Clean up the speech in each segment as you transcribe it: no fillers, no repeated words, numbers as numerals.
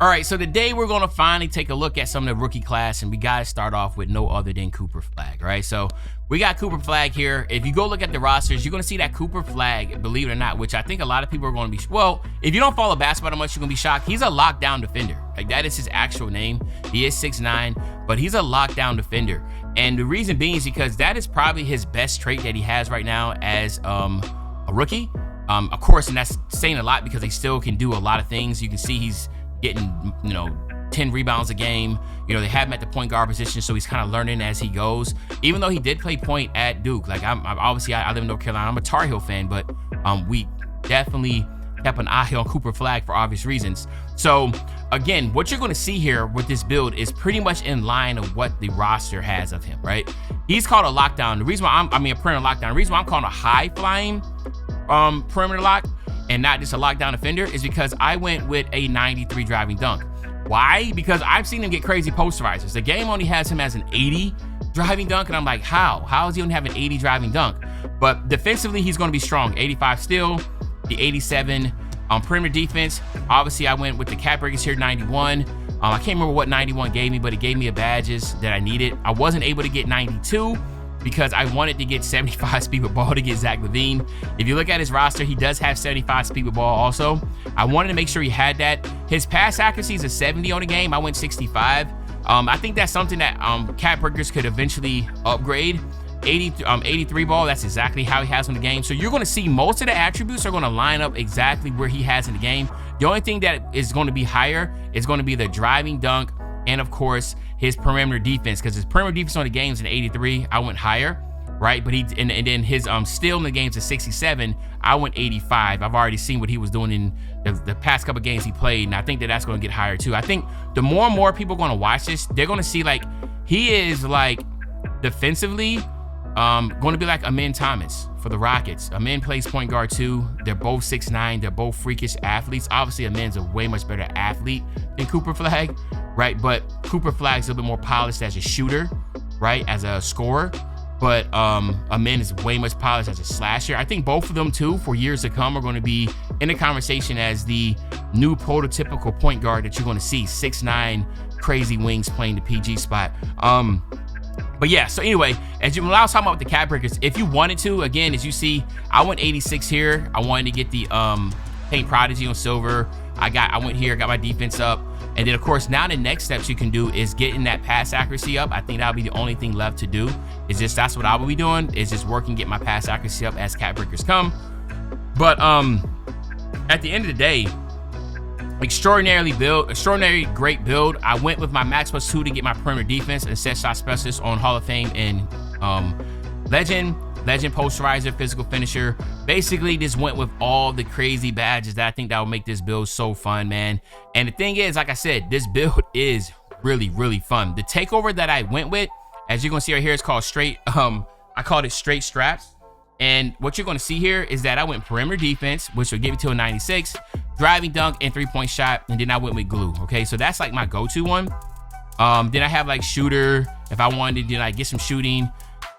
All right, so today we're going to finally take a look at some of the rookie class, and we got to start off with no other than Cooper Flagg, right? So we got Cooper Flagg here. If you go look at the rosters, you're going to see that Cooper Flagg, believe it or not, which I think a lot of people are going to be, well, if you don't follow basketball that much, you're going to be shocked. He's a lockdown defender. Like, that is his actual name. He is 6'9", but he's a lockdown defender. And the reason being is because that is probably his best trait that he has right now as a rookie. Of course, and that's saying a lot because he still can do a lot of things. You can see he's getting, 10 rebounds a game. They have him at the point guard position, so he's kind of learning as he goes. Even though he did play point at Duke, like I'm obviously I live in North Carolina. I'm a Tar Heel fan, but we definitely kept an eye on Cooper Flagg for obvious reasons. So again, what you're going to see here with this build is pretty much in line of what the roster has of him, right? He's called a lockdown. The reason why a perimeter lockdown. The reason why I'm calling a high flying perimeter lock and not just a lockdown defender is because I went with a 93 driving dunk. Why? Because I've seen him get crazy posterizers. The game only has him as an 80 driving dunk, and I'm like, how is he only have an 80 driving dunk? But defensively, he's going to be strong. 85 steal, the 87 on perimeter defense. Obviously, I went with the cap breakers here, 91. I can't remember what 91 gave me, but it gave me a badges that I needed. I wasn't able to get 92 because I wanted to get 75 speed with ball to get Zach LaVine. If you look at his roster, he does have 75 speed with ball also. I wanted to make sure he had that. His pass accuracy is a 70 on the game. I went 65. I think that's something that cap breakers could eventually upgrade. 83 ball, that's exactly how he has in the game. So you're going to see most of the attributes are going to line up exactly where he has in the game. The only thing that is going to be higher is going to be the driving dunk and, of course, his perimeter defense, because his perimeter defense on the game's an 83. I went higher, right? But and then his steal in the game's a 67. I went 85. I've already seen what he was doing in the past couple games he played, and I think that's going to get higher too. I think the more and more people are going to watch this, they're going to see like he is like defensively going to be like Amin Thomas for the Rockets. Amin plays point guard too. They're both 6'9". They're both freakish athletes. Obviously, Amin's a way much better athlete than Cooper Flagg, right? But Cooper Flagg's a little bit more polished as a shooter, right? As a scorer. But Amin is way much polished as a slasher. I think both of them too, for years to come, are going to be in the conversation as the new prototypical point guard that you're going to see. 6'9", crazy wings playing the PG spot. But yeah, so anyway, when I was talking about the cap breakers, if you wanted to, again, as you see, I went 86 here. I wanted to get the Paint Prodigy on silver. I went here, got my defense up. And then, of course, now the next steps you can do is getting that pass accuracy up. I think that'll be the only thing left to do. That's what I will be doing, is just working, get my pass accuracy up as cap breakers come. But at the end of the day, extraordinary great build. I went with my max plus 2 to get my perimeter defense and set shot specialist on Hall of Fame and legend posterizer, physical finisher. Basically just went with all the crazy badges that I think that will make this build so fun, man. And the thing is, like I said, this build is really, really fun. The takeover that I went with, as you're gonna see right here, is called straight, I called it straight straps. And what you're gonna see here is that I went perimeter defense, which will give it to a 96, driving dunk and 3-point shot, and then I went with glue. Okay, so that's like my go-to one. Then I have like shooter if I wanted to like get some shooting,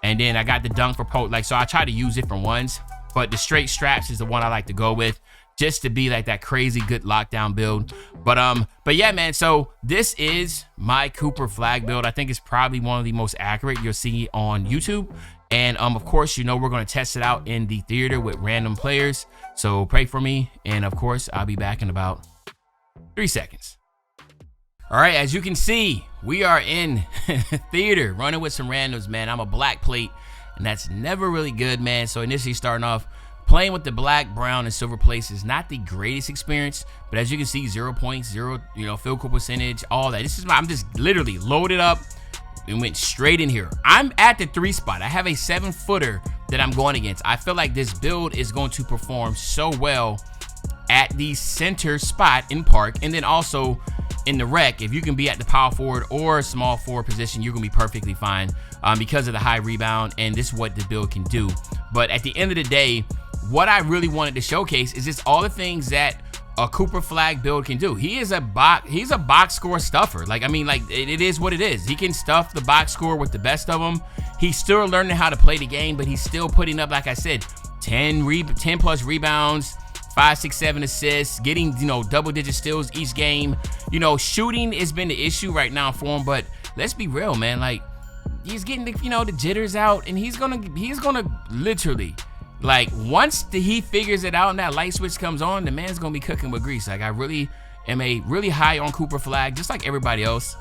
and then I got the dunk for so I try to use different ones, but the straight straps is the one I like to go with, just to be like that crazy good lockdown build. But yeah, man, so this is my Cooper Flagg build. I think it's probably one of the most accurate you'll see on YouTube. And of course, we're going to test it out in the theater with random players. So pray for me. And of course, I'll be back in about 3 seconds. All right, as you can see, we are in theater running with some randoms, man. I'm a black plate, and that's never really good, man. So initially starting off, playing with the black, brown, and silver plates is not the greatest experience, but as you can see, 0 points, 0, field goal percentage, all that. I'm just literally loaded up and went straight in here. I'm at the 3 spot. I have a 7-footer that I'm going against. I feel like this build is going to perform so well at the center spot in park, and then also in the rec. If you can be at the power forward or small forward position, you're gonna be perfectly fine because of the high rebound, and this is what the build can do. But at the end of the day, what I really wanted to showcase is just all the things that a Cooper Flagg build can do. He's a box score stuffer. It is what it is. He can stuff the box score with the best of them. He's still learning how to play the game, but he's still putting up, like I said, 10 plus rebounds, 5, 6, 7 assists, getting, you know, double-digit steals each game. You know, shooting has been the issue right now for him, but let's be real, man. Like, he's getting the, you know, the jitters out, and he's gonna literally, like, once he figures it out and that light switch comes on, the man's gonna be cooking with grease. Like, I really am really high on Cooper Flagg, just like everybody else.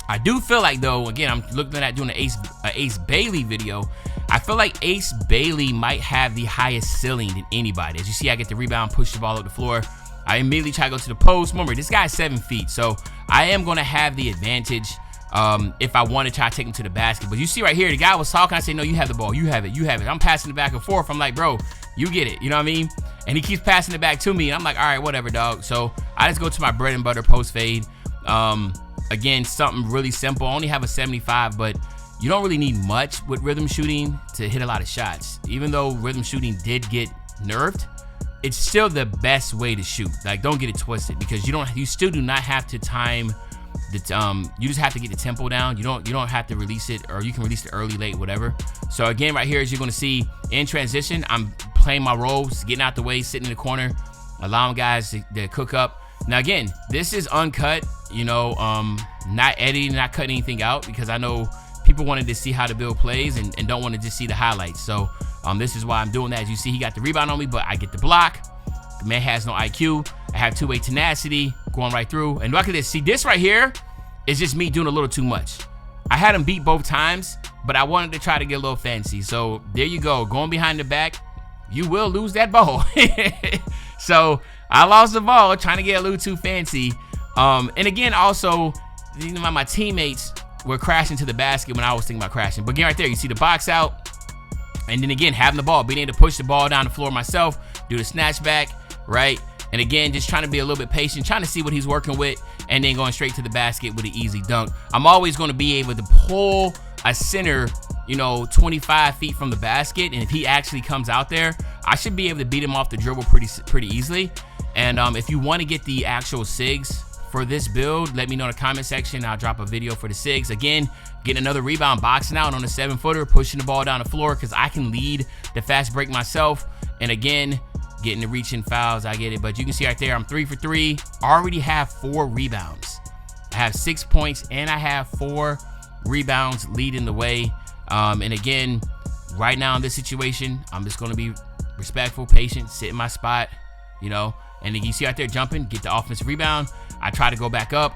I do feel like, though, again, I'm looking at doing an Ace Bailey video. I feel like Ace Bailey might have the highest ceiling than anybody. As you see, I get the rebound, push the ball up the floor. I immediately try to go to the post. Remember, this guy's 7 feet, so I am going to have the advantage if I want to try to take him to the basket. But you see right here, the guy was talking. I say, no, you have the ball. You have it. You have it. I'm passing it back and forth. I'm like, bro, you get it. You know what I mean? And he keeps passing it back to me. And I'm like, all right, whatever, dog. So I just go to my bread and butter post fade. Again, something really simple. I only have a 75, but you don't really need much with rhythm shooting to hit a lot of shots. Even though rhythm shooting did get nerfed, it's still the best way to shoot. Like, don't get it twisted, because you still do not have to time the you just have to get the tempo down. You don't have to release it, or you can release it early, late, whatever. So again, right here, as you're going to see in transition, I'm playing my roles, getting out the way, sitting in the corner, allowing guys to cook up. Now again, this is uncut, you know, not editing, not cutting anything out, because I know people wanted to see how to build plays and don't want to just see the highlights. So this is why I'm doing that. As you see, he got the rebound on me, but I get the block. The man has no IQ. I have two-way tenacity going right through. And look at this. See, this right here is just me doing a little too much. I had him beat both times, but I wanted to try to get a little fancy. So there you go. Going behind the back, you will lose that ball. So I lost the ball trying to get a little too fancy. And again, also, you know, my teammates were crashing to the basket when I was thinking about crashing. But again, right there, you see the box out. And then again, having the ball, being able to push the ball down the floor myself, do the snatch back, right? And again, just trying to be a little bit patient, trying to see what he's working with, and then going straight to the basket with an easy dunk. I'm always going to be able to pull a center, you know, 25 feet from the basket. And if he actually comes out there, I should be able to beat him off the dribble pretty easily. And if you want to get the actual SIGs for this build, let me know in the comment section. I'll drop a video for the SIGs. Again, getting another rebound, boxing out on a 7-footer, pushing the ball down the floor, because I can lead the fast break myself. And again, getting the reaching fouls, I get it. But you can see right there, I'm 3 for 3. Already have 4 rebounds. I have 6 points, and I have 4 rebounds leading the way. And again, right now in this situation, I'm just going to be respectful, patient, sit in my spot, you know. And then you see out there jumping, get the offensive rebound. I try to go back up.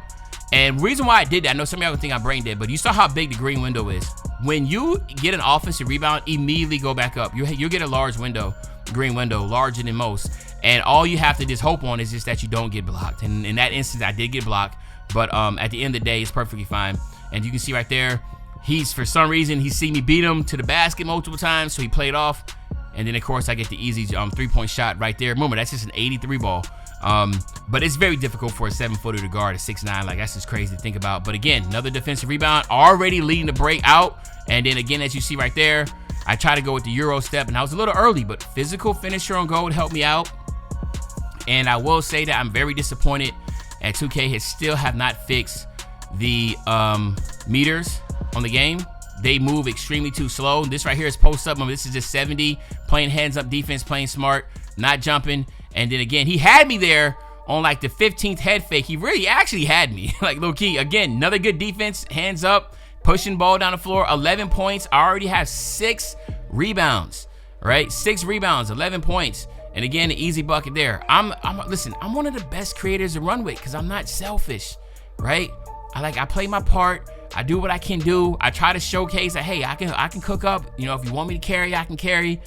And reason why I did that, I know some of y'all think I brain dead, but you saw how big the green window is. When you get an offensive rebound, immediately go back up. You'll get a large window, green window, larger than most. And all you have to just hope on is just that you don't get blocked. And in that instance, I did get blocked. But at the end of the day, it's perfectly fine. And you can see right there, for some reason, he see me beat him to the basket multiple times, so he played off. And then, of course, I get the easy 3-point shot right there. Remember, that's just an 83 ball. But it's very difficult for a 7-footer to guard a 6'9". Like, that's just crazy to think about. But again, another defensive rebound, already leading the break out. And then again, as you see right there, I try to go with the Euro step, and I was a little early, but physical finisher on goal helped me out. And I will say that I'm very disappointed at 2K still have not fixed the meters on the game. They move extremely too slow. This right here is post up. This is just 70, playing hands up defense, playing smart, not jumping. And then again, he had me there on like the 15th head fake. He really actually had me, like low key. Again, another good defense, hands up, pushing ball down the floor, 11 points. I already have 6 rebounds, right? 6 rebounds, 11 points. And again, an easy bucket there. Listen, I'm one of the best creators to run with, because I'm not selfish, right? I play my part. I do what I can do. I try to showcase that, hey, I can cook up. You know, if you want me to carry, I can carry.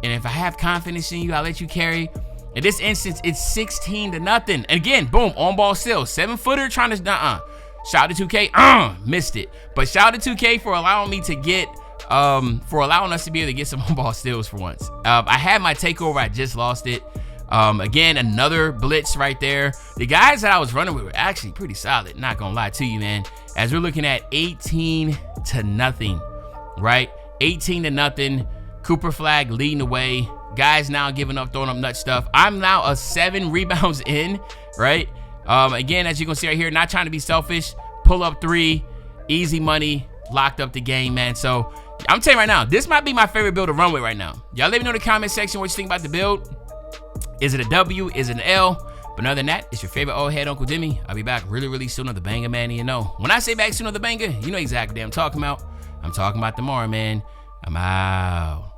And if I have confidence in you, I'll let you carry. In this instance, it's 16-0. And again, boom, on ball still. 7-footer trying to, Shout out to 2K, missed it. But shout out to 2K for allowing me to get, for allowing us to be able to get some on ball steals for once. I had my takeover, I just lost it. Again, another blitz right there. The guys that I was running with were actually pretty solid, not gonna lie to you, man. As we're looking at 18-0, right? 18-0. Cooper Flagg leading the way. Guys now giving up, throwing up nut stuff. I'm now 7 rebounds in, right? Again, as you can see right here, not trying to be selfish. Pull up 3, easy money, locked up the game, man. So I'm telling you right now, this might be my favorite build to run with right now. Y'all let me know in the comment section what you think about the build. Is it a W? Is it an L? But other than that, it's your favorite old head, Uncle Demi. I'll be back really soon on the banger, man. You know, when I say back soon on the banger, you know exactly what I'm talking about. I'm talking about tomorrow, man. I'm out.